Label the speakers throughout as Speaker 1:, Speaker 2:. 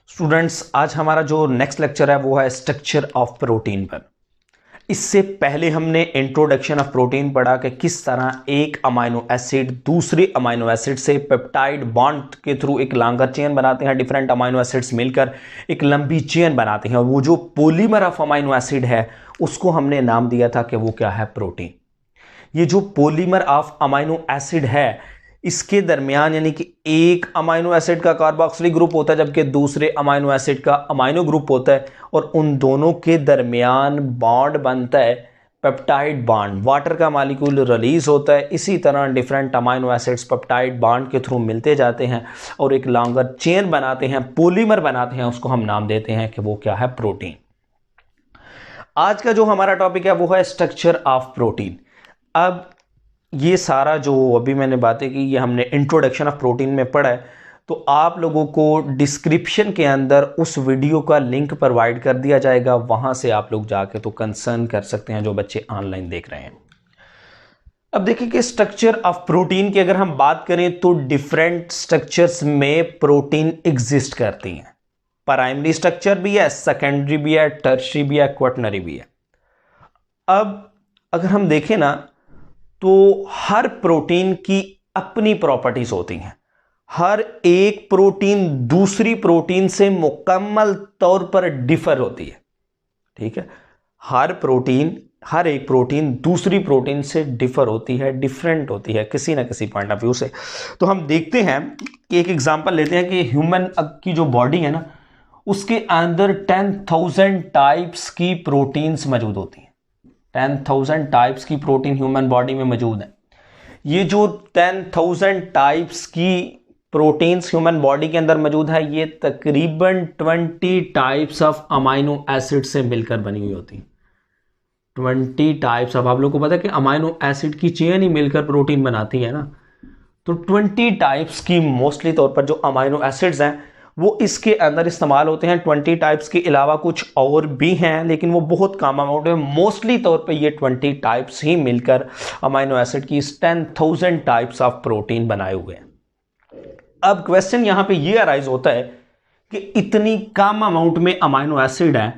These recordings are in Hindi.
Speaker 1: स्टूडेंट्स, आज हमारा जो नेक्स्ट लेक्चर है वो है स्ट्रक्चर ऑफ प्रोटीन पर। इससे पहले हमने इंट्रोडक्शन ऑफ प्रोटीन पढ़ा कि किस तरह एक अमाइनो एसिड दूसरे अमाइनो एसिड से पेप्टाइड बॉन्ड के थ्रू एक लॉन्गर चेन बनाते हैं। डिफरेंट अमाइनो एसिड्स मिलकर एक लंबी चेन बनाते हैं और वो जो पॉलीमर ऑफ अमाइनो एसिड है उसको हमने नाम दिया था कि वो क्या है, प्रोटीन। ये जो पॉलीमर ऑफ अमाइनो एसिड है इसके दरमियान यानी कि एक अमाइनो एसिड का कार्बोक्सिलिक ग्रुप होता है जबकि दूसरे अमाइनो एसिड का अमाइनो ग्रुप होता है और उन दोनों के दरमियान बॉन्ड बनता है पेप्टाइड बॉन्ड। वाटर का मॉलिक्यूल रिलीज होता है। इसी तरह different amino acids peptide bond के थ्रू मिलते जाते हैं और एक लॉन्गर चेन बनाते हैं, पॉलीमर बनाते हैं। उसको हम नाम देते हैं कि वो क्या है, प्रोटीन। आज का जो हमारा टॉपिक है वो है स्ट्रक्चर ऑफ प्रोटीन। अब ये सारा जो अभी मैंने बातें की ये हमने इंट्रोडक्शन ऑफ प्रोटीन में पढ़ा है, तो आप लोगों को डिस्क्रिप्शन के अंदर उस वीडियो का लिंक प्रोवाइड कर दिया जाएगा। वहां से आप लोग जाके तो कंसर्न कर सकते हैं जो बच्चे ऑनलाइन देख रहे हैं। अब देखिए कि स्ट्रक्चर ऑफ प्रोटीन की अगर हम बात करें तो डिफरेंट स्ट्रक्चर्स में प्रोटीन एग्जिस्ट करती हैं। प्राइमरी स्ट्रक्चर भी है, सेकेंडरी भी है, टर्शियरी भी है, क्वाटरनरी भी है। अब अगर हम देखें ना तो हर प्रोटीन की अपनी प्रॉपर्टीज होती हैं। हर एक प्रोटीन दूसरी प्रोटीन से मुकम्मल तौर पर डिफर होती है। ठीक है, हर एक प्रोटीन दूसरी प्रोटीन से डिफर होती है, डिफरेंट होती है किसी ना किसी पॉइंट ऑफ व्यू से। तो हम देखते हैं कि एक एग्जांपल लेते हैं कि ह्यूमन की जो बॉडी है ना उसके अंदर 10,000 टाइप्स की प्रोटीन्स मौजूद होती हैं। 10,000 टाइप्स की प्रोटीन ह्यूमन बॉडी में मौजूद है। ये जो 10,000 टाइप्स की प्रोटीन्स ह्यूमन बॉडी के अंदर मौजूद है ये तकरीबन 20 टाइप्स ऑफ अमाइनो एसिड से मिलकर बनी हुई होती है। 20 टाइप्स ऑफ, आप लोगों को पता है कि अमाइनो एसिड की चेन ही मिलकर प्रोटीन बनाती है ना, तो 20 टाइप्स की मोस्टली तौर पर जो अमाइनो एसिड्स हैं वो इसके अंदर इस्तेमाल होते हैं। 20 टाइप्स के अलावा कुछ और भी हैं लेकिन वो बहुत कम अमाउंट है। मोस्टली तौर पे ये 20 टाइप्स ही मिलकर अमाइनो एसिड की 10,000 टाइप्स ऑफ प्रोटीन बनाए हुए हैं। अब क्वेश्चन यहां पे ये अराइज होता है कि इतनी कम अमाउंट में अमाइनो एसिड है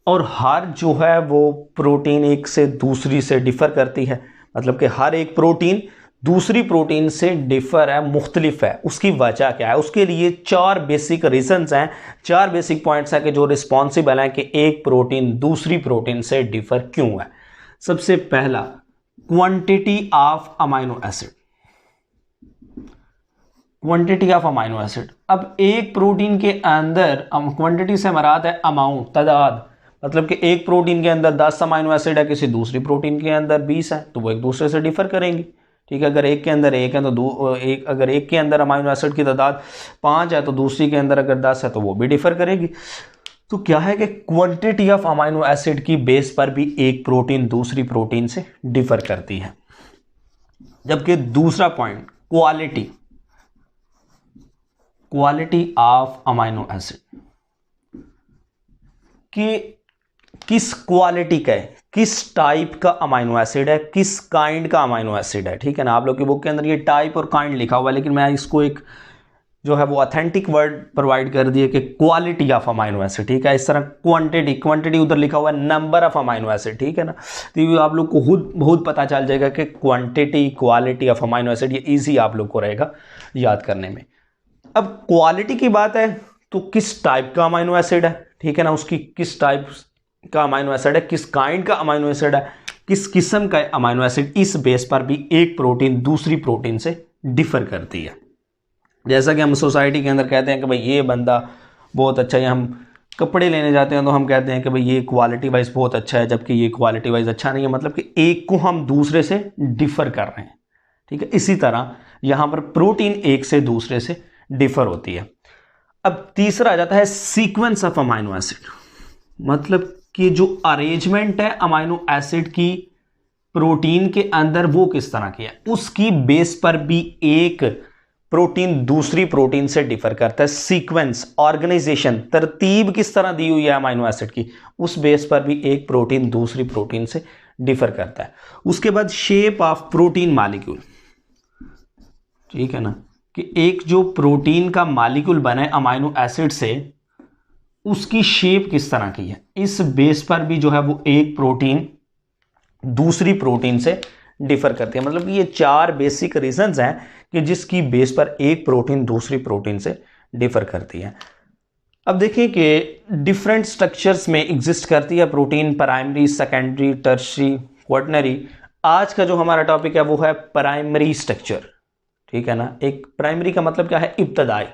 Speaker 1: और हर जो है वो प्रोटीन एक से दूसरी से डिफर करती है, मतलब कि हर एक प्रोटीन दूसरी प्रोटीन से डिफर है, मुख्तलिफ है। उसकी वजह क्या है? उसके लिए 4 बेसिक रीजंस हैं, 4 बेसिक पॉइंट्स हैं कि जो रिस्पॉन्सिबल हैं कि एक प्रोटीन दूसरी प्रोटीन से डिफर क्यों है। सबसे पहला, quantity of amino acid. Quantity of amino acid. अब एक प्रोटीन के अंदर क्वांटिटी से मराद है अमाउंट, तादाद, मतलब कि एक प्रोटीन के अंदर 10 अमाइनो एसिड है, किसी दूसरी प्रोटीन के अंदर 20 है, तो वो एक दूसरे से डिफर करेंगी। ठीक है, अगर एक के अंदर 1 है तो अगर एक के अंदर अमाइनो एसिड की तादाद 5 है तो दूसरी के अंदर अगर 10 है तो वो भी डिफर करेगी। तो क्या है कि क्वांटिटी ऑफ अमाइनो एसिड की बेस पर भी एक प्रोटीन दूसरी प्रोटीन से डिफर करती है। जबकि दूसरा point, quality. Quality of amino acid कि किस क्वालिटी का है, किस टाइप का अमाइनो एसिड है, किस काइंड का अमाइनो एसिड है। ठीक है ना, आप लोग की बुक के अंदर ये टाइप और काइंड लिखा हुआ है लेकिन मैं इसको एक जो है वो ऑथेंटिक वर्ड प्रोवाइड कर दिए कि क्वालिटी ऑफ अमाइनो एसिड। ठीक है, इस तरह क्वांटिटी उधर लिखा हुआ है नंबर ऑफ अमाइनो एसिड। ठीक है ना, तो ये आप लोग को खुद बहुत पता चल जाएगा कि quantity quality of amino acid, ये ईजी आप लोग को रहेगा याद करने में। अब क्वालिटी की बात है तो किस टाइप का अमाइनो एसिड है, ठीक है ना, उसकी किस टाइप का अमाइनो एसिड है, किस काइंड का अमाइनो एसिड है, किस किस्म का अमाइनो एसिड, इस बेस पर भी एक प्रोटीन दूसरी प्रोटीन से डिफर करती है। जैसा कि हम सोसाइटी के अंदर कहते हैं कि भाई ये बंदा बहुत अच्छा है, हम कपड़े लेने जाते हैं तो हम कहते हैं कि भाई ये क्वालिटी वाइज बहुत अच्छा है जबकि ये क्वालिटी वाइज अच्छा नहीं है, मतलब कि एक को हम दूसरे से डिफर कर रहे हैं। ठीक है, इसी तरह यहां पर प्रोटीन एक से दूसरे से डिफर होती है। अब तीसरा आ जाता है सीक्वेंस ऑफ अमाइनो एसिड, मतलब कि जो अरेंजमेंट है अमाइनो एसिड की प्रोटीन के अंदर वो किस तरह की है, उसकी बेस पर भी एक प्रोटीन दूसरी प्रोटीन से डिफर करता है। सीक्वेंस, ऑर्गेनाइजेशन, तरतीब किस तरह दी हुई है अमाइनो एसिड की, उस बेस पर भी एक प्रोटीन दूसरी प्रोटीन से डिफर करता है। उसके बाद शेप ऑफ प्रोटीन मॉलिक्यूल। ठीक है ना, कि एक जो प्रोटीन का मॉलिक्यूल बना है अमाइनो एसिड से उसकी शेप किस तरह की है, इस बेस पर भी जो है वो एक प्रोटीन दूसरी प्रोटीन से डिफर करती है। मतलब ये 4 बेसिक रीजंस हैं कि जिसकी बेस पर एक प्रोटीन दूसरी प्रोटीन से डिफर करती है। अब देखिए कि डिफरेंट स्ट्रक्चर्स में एग्जिस्ट करती है protein, primary, secondary, tertiary, quaternary. आज का जो हमारा टॉपिक है वो है प्राइमरी स्ट्रक्चर, ठीक है ना। एक प्राइमरी का मतलब क्या है, इब्तदाई,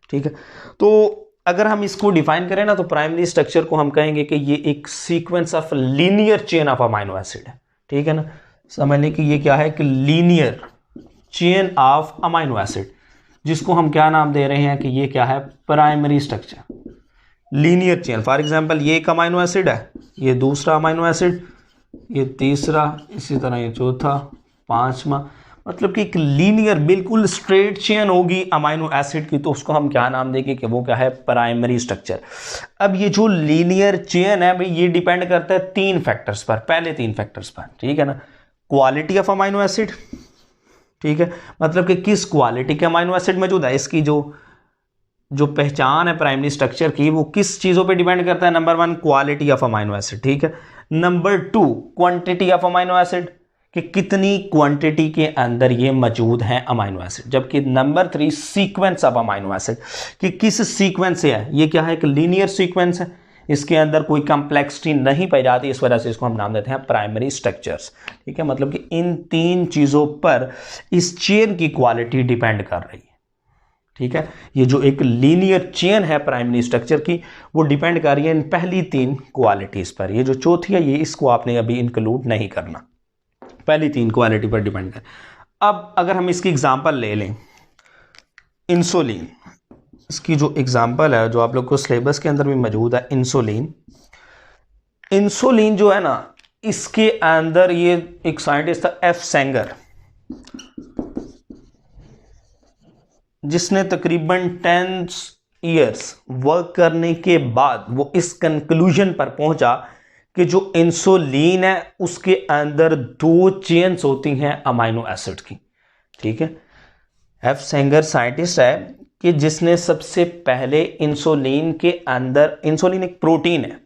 Speaker 1: ठीक है। तो अगर हम इसको डिफाइन करें ना तो प्राइमरी स्ट्रक्चर को हम कहेंगे कि ये एक sequence of linear chain of amino acid है, ठीक है ना। समझ लें कि ये क्या है, कि linear chain of amino acid, जिसको हम क्या नाम दे रहे हैं कि ये क्या है, primary structure, linear chain. For example ये एक अमाइनो एसिड है, ये दूसरा अमाइनो एसिड, ये तीसरा, इसी तरह ये चौथा, पांचवा, मतलब कि एक लीनियर बिल्कुल स्ट्रेट चेन होगी अमाइनो एसिड की, तो उसको हम क्या नाम देंगे कि वो क्या है, प्राइमरी स्ट्रक्चर। अब ये जो लीनियर चेन है भाई, ये डिपेंड करता है 3 फैक्टर्स पर, पहले 3 फैक्टर्स पर, ठीक है ना। क्वालिटी ऑफ अमाइनो एसिड, ठीक है, मतलब कि किस क्वालिटी के अमाइनो एसिड मौजूद है, इसकी जो पहचान है प्राइमरी स्ट्रक्चर की वो किस चीजों पे डिपेंड करता है। Number 1 quality of amino acid, ठीक है। Number 2 quantity of amino acid, कि कितनी क्वांटिटी के अंदर ये मौजूद हैं अमाइनो एसिड। जबकि number 3 sequence of amino acid, कि किस सीक्वेंस से है, ये क्या है, एक लीनियर सीक्वेंस है, इसके अंदर कोई कॉम्प्लेक्सिटी नहीं पाई जाती, इस वजह से इसको हम नाम देते हैं प्राइमरी स्ट्रक्चर्स, ठीक है। मतलब कि इन 3 चीजों पर इस चेन की क्वालिटी डिपेंड कर रही है, ठीक है। ये जो एक लीनियर चेन है प्राइमरी स्ट्रक्चर की, वो डिपेंड कर रही है इन पहली 3 क्वालिटीज पर। ये जो चौथी है, ये इसको आपने अभी इंक्लूड नहीं करना, पहली 3 क्वालिटी पर डिपेंड कर। अब अगर हम इसकी एग्जांपल ले लें, इंसुलिन, इसकी जो एग्जांपल है जो आप लोग को सिलेबस के अंदर भी मौजूद है, इंसुलिन जो है ना, इसके अंदर ये एक साइंटिस्ट था एफ सेंगर, जिसने तकरीबन 10 इयर्स वर्क करने के बाद वो इस कंक्लूजन पर पहुंचा कि जो इंसुलिन है उसके अंदर 2 चेन्स होती हैं अमाइनो एसिड की, ठीक है। एफ सेंगर साइंटिस्ट है कि जिसने सबसे पहले इंसुलिन के अंदर, इंसुलिन एक प्रोटीन है,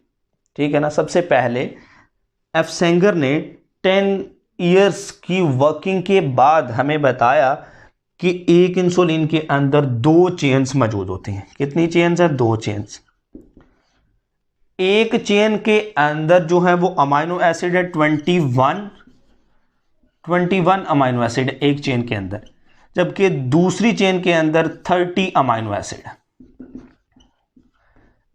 Speaker 1: ठीक है ना, सबसे पहले एफ सेंगर ने 10 इयर्स की वर्किंग के बाद हमें बताया कि एक इंसुलिन के अंदर 2 चेन्स मौजूद होती हैं। कितनी चेन्स है, 2 चेन्स। एक चेन के अंदर जो है वो अमाइनो एसिड है 21 अमाइनो एसिड है एक चेन के अंदर, जबकि दूसरी चेन के अंदर 30 अमाइनो एसिड है।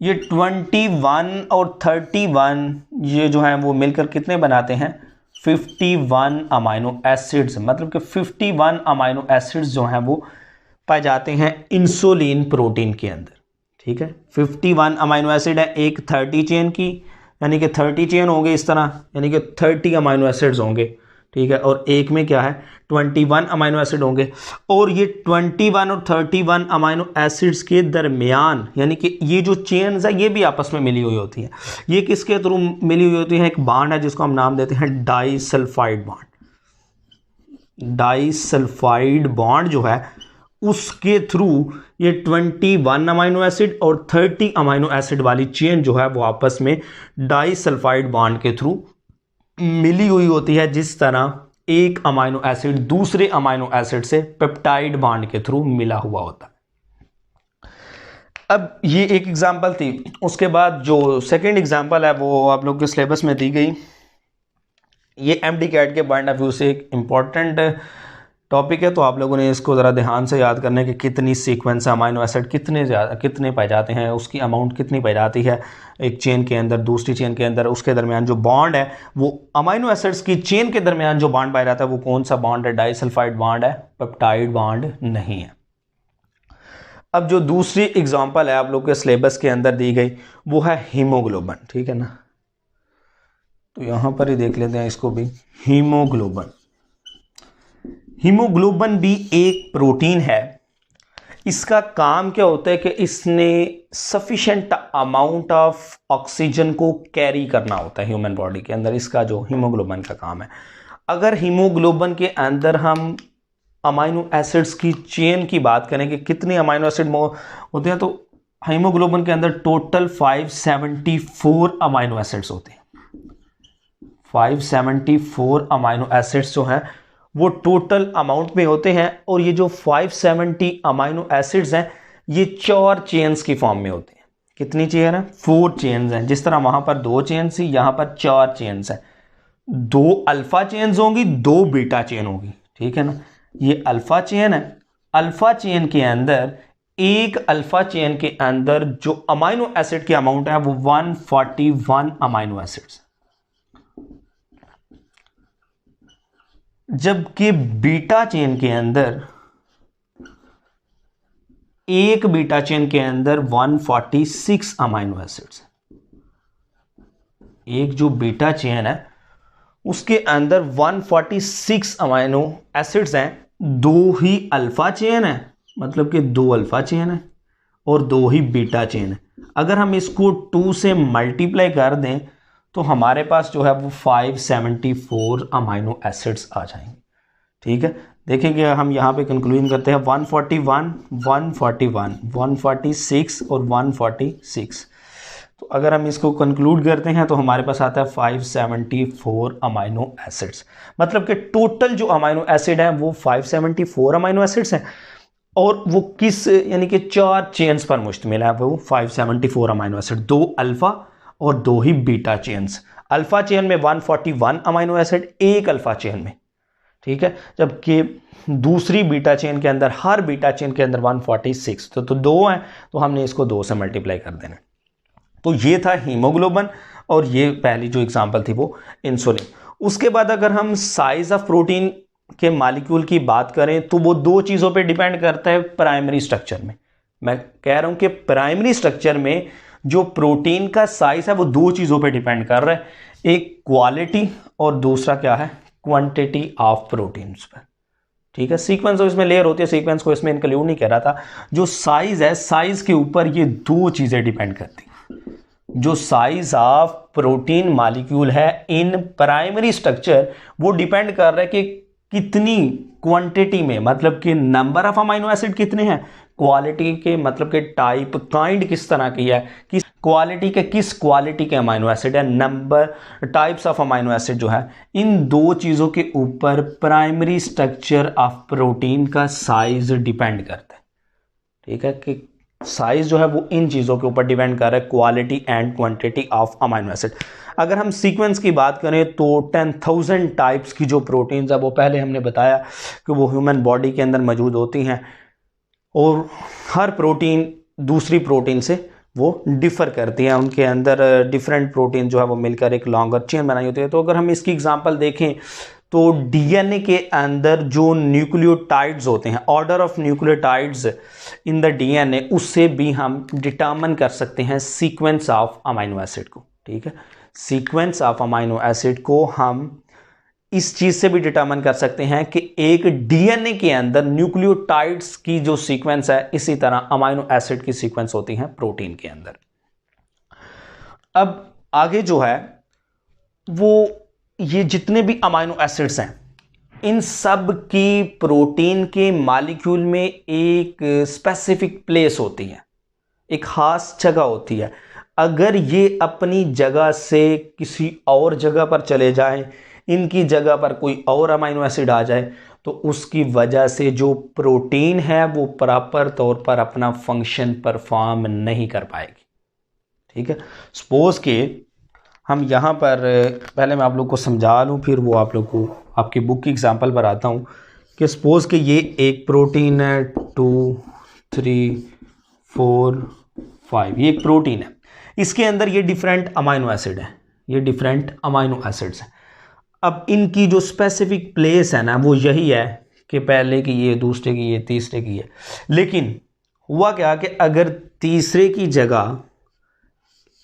Speaker 1: ये 21 और 31 ये जो है वो मिलकर कितने बनाते हैं, 51 अमाइनो एसिड्स। मतलब कि 51 अमाइनो एसिड्स जो हैं वो पाए जाते हैं इंसुलिन प्रोटीन के अंदर, ठीक है। 51 अमाइनो एसिड है एक 30 चेन की, यानी कि 30 चेन होंगे इस तरह, यानी कि 30 अमाइनो एसिड्स होंगे, ठीक है। और एक में क्या है, 21 अमाइनो एसिड होंगे। और ये 21 और 31 अमाइनो एसिड्स के दरमियान, यानी कि ये जो चेन्स है ये भी आपस में मिली हुई होती है। ये किसके थ्रू मिली हुई होती है, एक बॉन्ड है जिसको हम नाम देते हैं डाइसल्फाइड बॉन्ड। डाइसल्फाइड बॉन्ड जो है उसके थ्रू ये 21 अमाइनो एसिड और 30 अमाइनो एसिड वाली चेन जो है वो आपस में डाइसल्फाइड बॉन्ड के थ्रू मिली हुई होती है, जिस तरह एक अमाइनो एसिड दूसरे अमाइनो एसिड से पेप्टाइड बॉन्ड के थ्रू मिला हुआ होता है। अब ये एक एग्जांपल थी। उसके बाद जो सेकंड एग्जांपल है वो आप लोग के सिलेबस में दी गई। ये एमडी कैट के पॉइंट ऑफ व्यू से एक इंपॉर्टेंट टॉपिक है, तो आप लोगों ने इसको ज़रा ध्यान से याद करना है कि कितनी सीक्वेंस अमाइनो एसिड कितने पाए जाते हैं, उसकी अमाउंट कितनी पाई जाती है एक चेन के अंदर दूसरी चेन के अंदर। उसके दरमियान जो बॉन्ड है वो अमाइनो एसिड्स की चेन के दरमियान जो बॉन्ड पाया जाता है वो कौन सा बॉन्ड है, डाइसल्फाइड बॉन्ड है, पेप्टाइड बॉन्ड नहीं है। अब जो दूसरी एग्जाम्पल है आप लोग के सिलेबस के अंदर दी गई वो है हीमोग्लोबिन, ठीक है ना। तो यहां पर ही देख लेते हैं इसको भी, हीमोग्लोबिन। हीमोग्लोबिन भी एक प्रोटीन है। इसका काम क्या होता है कि इसने सफिशिएंट अमाउंट ऑफ ऑक्सीजन को कैरी करना होता है ह्यूमन बॉडी के अंदर। इसका जो हीमोग्लोबिन का काम है। अगर हीमोग्लोबिन के अंदर हम अमाइनो एसिड्स की चेन की बात करें कि कितने अमाइनो एसिड होते हैं, तो हीमोग्लोबिन के अंदर टोटल 574 अमाइनो एसिड्स होते हैं। 574 अमाइनो एसिड्स जो हैं वो टोटल अमाउंट में होते हैं, और ये जो 570 अमाइनो एसिड्स हैं ये 4 चेन्स की फॉर्म में होते हैं। कितनी चेन है? 4 चेन्स हैं। जिस तरह वहां पर 2 चेन्स थी, यहां पर 4 चेन्स हैं। 2 अल्फा चेन्स होंगी, 2 बीटा चेन होगी, ठीक है ना। ये अल्फा चेन है। अल्फा चेन के अंदर, एक अल्फा चेन के अंदर जो अमाइनो एसिड की अमाउंट है वो 141 अमाइनो एसिड्स, जबकि बीटा चेन के अंदर, एक बीटा चेन के अंदर 146 अमाइनो एसिड्स। एक जो बीटा चेन है उसके अंदर 146 अमाइनो एसिड्स हैं। 2 ही अल्फा चेन है, मतलब कि 2 अल्फा चेन है और 2 ही बीटा चेन है। अगर हम इसको 2 से मल्टीप्लाई कर दें तो हमारे पास जो है वो 574 अमाइनो एसिड्स आ जाएंगे, ठीक है। देखेंगे हम यहाँ पे कंक्लूजन करते हैं 141, 141, 146 और 146। तो अगर हम इसको कंक्लूड करते हैं तो हमारे पास आता है 574 अमाइनो एसिड्स। मतलब कि टोटल जो अमाइनो एसिड है वो 574 अमाइनो एसिड्स हैं, और वो किस, यानी कि 4 चेन्स पर मुश्तमिल है वो 574 अमाइनो एसिड। 2 अल्फा और 2 ही बीटा चेन्स। अल्फा चेन में 141 अमाइनो एसिड, एक अल्फा चेन में, ठीक है, जबकि दूसरी बीटा चेन के अंदर, हर बीटा चेन के अंदर 146। तो 2 हैं, तो हमने इसको 2 से मल्टीप्लाई कर देना। तो ये था हीमोग्लोबिन, और ये पहली जो एग्जांपल थी वो इंसुलिन। उसके बाद अगर हम साइज ऑफ प्रोटीन के मॉलिक्यूल की बात करें तो वो 2 चीज़ों पे डिपेंड करता है। प्राइमरी स्ट्रक्चर में, मैं कह रहा हूं कि प्राइमरी स्ट्रक्चर में जो प्रोटीन का साइज है वो 2 चीज़ों पे डिपेंड कर रहा है, एक क्वालिटी और दूसरा क्या है, क्वांटिटी ऑफ प्रोटीन्स पर, ठीक है। सीक्वेंस इसमें लेयर होती है, सीक्वेंस को इसमें इंक्लूड नहीं कर रहा था। जो साइज है, साइज के ऊपर ये 2 चीज़ें डिपेंड करती हैं। जो साइज ऑफ प्रोटीन मॉलिक्यूल है इन प्राइमरी स्ट्रक्चर, वो डिपेंड कर रहा है कि कितनी क्वांटिटी में, मतलब कि नंबर ऑफ अमाइनो एसिड कितने हैं। क्वालिटी के मतलब कि टाइप, काइंड किस तरह की है, किस क्वालिटी के, किस क्वालिटी के अमाइनो एसिड है, number, types of amino acid जो है, इन 2 चीज़ों के ऊपर प्राइमरी स्ट्रक्चर ऑफ प्रोटीन का साइज डिपेंड करता है, ठीक है। कि साइज जो है वो इन चीज़ों के ऊपर डिपेंड कर रहा है, quality and quantity of amino acid. अगर हम सीक्वेंस की बात करें तो 10,000 टाइप्स की जो प्रोटीन्स है वो पहले हमने बताया कि वो ह्यूमन बॉडी के अंदर मौजूद होती हैं, और हर प्रोटीन दूसरी प्रोटीन से वो डिफ़र करती हैं। उनके अंदर डिफरेंट प्रोटीन जो है वो मिलकर एक लॉन्गर चेन बनाई होती है। तो अगर हम इसकी एग्जांपल देखें तो डीएनए के अंदर जो न्यूक्लियोटाइड्स होते हैं, order of nucleotides in the DNA, उससे भी हम डिटर्मिन कर सकते हैं सीक्वेंस ऑफ अमाइनो एसिड को, ठीक है। सीक्वेंस ऑफ अमाइनो एसिड को हम इस चीज से भी डिटर्मिन कर सकते हैं कि एक डीएनए के अंदर न्यूक्लियोटाइड्स की जो सीक्वेंस है, इसी तरह अमाइनो एसिड की सीक्वेंस होती है प्रोटीन के अंदर। अब आगे जो है वो ये जितने भी अमाइनो एसिड्स हैं, इन सब की प्रोटीन के मॉलिक्यूल में एक स्पेसिफिक प्लेस होती है, एक खास जगह होती है। अगर ये अपनी जगह से किसी और जगह पर चले जाएं, इनकी जगह पर कोई और अमाइनो एसिड आ जाए, तो उसकी वजह से जो प्रोटीन है वो प्रॉपर तौर पर अपना फंक्शन परफॉर्म नहीं कर पाएगी, ठीक है। सपोज के हम यहाँ पर, पहले मैं आप लोग को समझा लूँ, फिर वो आप लोग को आपकी बुक की एग्जांपल पर आता हूँ कि सपोज के ये एक प्रोटीन है, 2, 3, 4, 5, ये एक प्रोटीन है। इसके अंदर ये डिफरेंट अमाइनो एसिड है, ये डिफरेंट अमाइनो एसिड्स हैं। अब इनकी जो स्पेसिफिक प्लेस है ना वो यही है कि पहले की ये, दूसरे की ये, तीसरे की ये। लेकिन हुआ क्या कि अगर तीसरे की जगह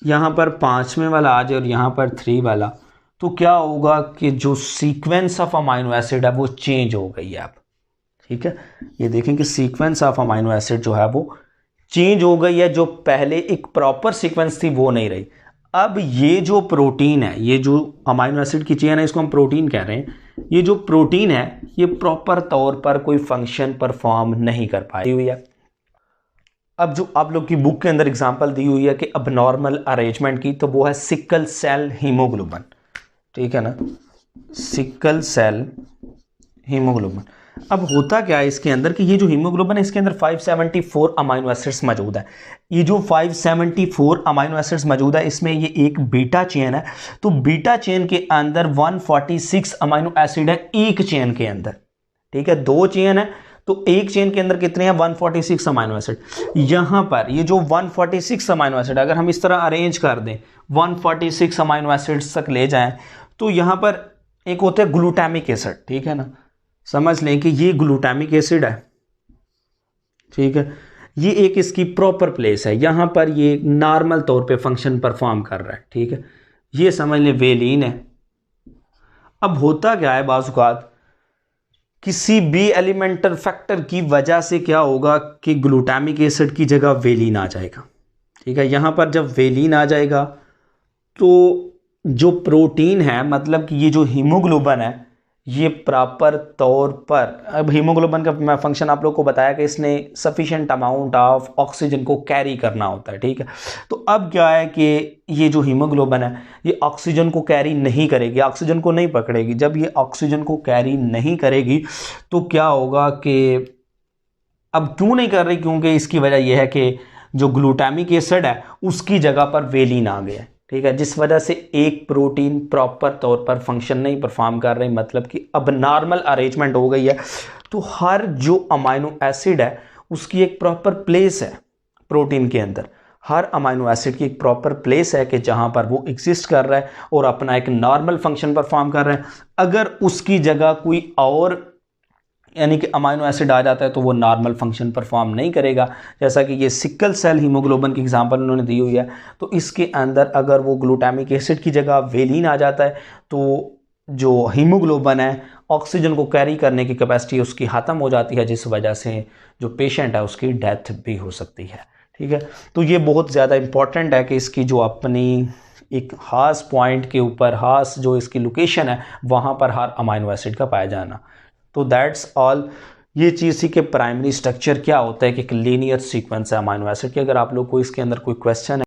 Speaker 1: यहाँ पर 5वें वाला आ जाए और यहाँ पर 3 वाला, तो क्या होगा कि जो सीक्वेंस ऑफ अमाइनो एसिड है वो चेंज हो गई है अब, ठीक है। ये देखें कि सीक्वेंस ऑफ अमाइनो एसिड जो है वो चेंज हो गई है। जो पहले एक प्रॉपर सीक्वेंस थी वो नहीं रही। अब ये जो प्रोटीन है, ये जो अमाइनो एसिड की चेन है, इसको हम प्रोटीन कह रहे हैं। ये जो प्रोटीन है ये प्रॉपर तौर पर कोई फंक्शन परफॉर्म नहीं कर पाई हुई है। अब जो आप लोग की बुक के अंदर एग्जांपल दी हुई है कि अबनॉर्मल अरेंजमेंट की, तो वो है सिकल सेल हीमोग्लोबिन, ठीक है ना, सिकल सेल हीमोग्लोबिन। अब होता क्या है इसके अंदर कि ये जो हीमोग्लोबिन है इसके अंदर 574 अमाइनो एसिड्स मौजूद है। ये जो 574 अमाइनो एसिड्स मौजूद है इसमें ये एक बीटा चेन है, तो बीटा चेन के अंदर 146 अमाइनो एसिड है एक चेन के अंदर, ठीक है, दो चेन है तो एक चेन के अंदर कितने हैं 146 अमाइनो एसिड। यहां पर ये जो 146 अमाइनो एसिड अगर हम इस तरह अरेंज कर दें 146 अमाइनो एसिड्स तक ले जाएं, तो यहां पर एक होता है ग्लूटामिक एसिड, ठीक है ना, समझ लें कि ये ग्लूटामिक एसिड है, ठीक है, ये एक इसकी प्रॉपर प्लेस है, यहां पर ये नॉर्मल तौर पे फंक्शन परफॉर्म कर रहा है, ठीक है, ये समझ लें वेलिन है। अब होता क्या है बाज़ औक़ात किसी भी एलिमेंटल फैक्टर की वजह से क्या होगा कि ग्लूटामिक एसिड की जगह वेलिन आ जाएगा, ठीक है, यहां पर जब वेलिन आ जाएगा तो जो प्रोटीन है, मतलब कि ये जो हीमोग्लोबिन है ये प्रॉपर तौर पर, अब हीमोग्लोबिन का मैं फंक्शन आप लोग को बताया कि इसने सफिशिएंट अमाउंट ऑफ ऑक्सीजन को कैरी करना होता है, ठीक है, तो अब क्या है कि ये जो हीमोग्लोबिन है ये ऑक्सीजन को कैरी नहीं करेगी, ऑक्सीजन को नहीं पकड़ेगी। जब ये ऑक्सीजन को कैरी नहीं करेगी तो क्या होगा कि अब क्यों नहीं कर रही, क्योंकि इसकी वजह यह है कि जो ग्लूटामिक एसिड है उसकी जगह पर वेलिन आ गया है, ठीक है, जिस वजह से एक प्रोटीन प्रॉपर तौर पर फंक्शन नहीं परफॉर्म कर रही, मतलब कि अब नॉर्मल अरेंजमेंट हो गई है। तो हर जो अमाइनो एसिड है उसकी एक प्रॉपर प्लेस है प्रोटीन के अंदर, हर अमाइनो एसिड की एक प्रॉपर प्लेस है कि जहां पर वो एग्जिस्ट कर रहा है और अपना एक नॉर्मल फंक्शन परफॉर्म कर रहा है। अगर उसकी जगह कोई और यानी कि अमाइनो एसिड आ जाता है तो वो नॉर्मल फंक्शन परफॉर्म नहीं करेगा। जैसा कि ये सिकल सेल हीमोग्लोबिन की एग्जांपल उन्होंने दी हुई है, तो इसके अंदर अगर वो ग्लूटामिक एसिड की जगह वेलिन आ जाता है तो जो हीमोग्लोबिन है ऑक्सीजन को कैरी करने की कैपेसिटी उसकी ख़त्म हो जाती है, जिस वजह से जो पेशेंट है उसकी डेथ भी हो सकती है, ठीक है। तो ये बहुत ज़्यादा इंपॉर्टेंट है कि इसकी जो अपनी एक ख़ास पॉइंट के ऊपर ख़ास जो इसकी लोकेशन है वहाँ पर हर अमाइनो एसिड का पाया जाना। तो दैट्स ऑल। ये चीज़ थी कि प्राइमरी स्ट्रक्चर क्या होता है कि एक लीनियर सीक्वेंस है अमाइनो एसिड की। अगर आप लोग को इसके अंदर कोई क्वेश्चन है